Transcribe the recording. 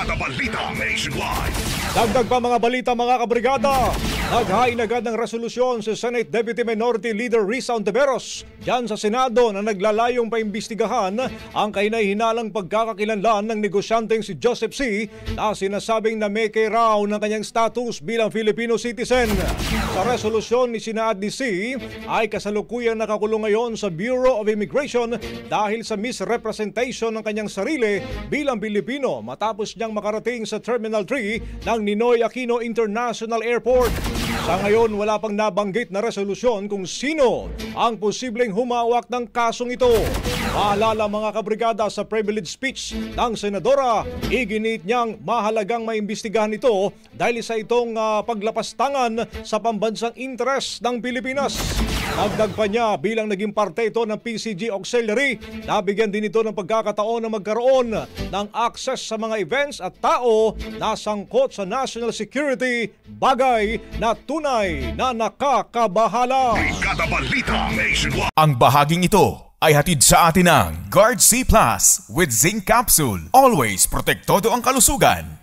Brigada Balita Nationwide. Dagdag pa mga balita mga kabrigada. Naghain agad ng resolusyon si Senate Deputy Minority Leader Risa Ontiveros dyan sa Senado na naglalayong paimbestigahan ang kahinahinalang pagkakakilanlan ng negosyanteng si Joseph C. na sinasabing na meke raw ng kanyang status bilang Filipino citizen. Sa resolusyon ni Sinaad ni C. ay kasalukuyang nakakulong ngayon sa Bureau of Immigration dahil sa misrepresentation ng kanyang sarili bilang Pilipino matapos niyang makarating sa Terminal 3 ng Ninoy Aquino International Airport. Sa ngayon, wala pang nabanggit na resolusyon kung sino ang posibleng humawak ng kasong ito. Paalala mga kabrigada sa privilege speech ng Senadora, iginit niyang mahalagang maimbestigahan ito dahil sa itong paglapastangan sa pambansang interes ng Pilipinas. Dagdag pa niya bilang naging parte ito ng PCG Auxiliary, nabigyan din ito ng pagkakataon na magkaroon ng access sa mga events at tao na sangkot sa national security, bagay na tunay na nakakabahala. Brigada Balita Nationwide. Ang bahaging ito ay hatid sa atin ng Guard C Plus with Zinc Capsule. Always protektado ang kalusugan.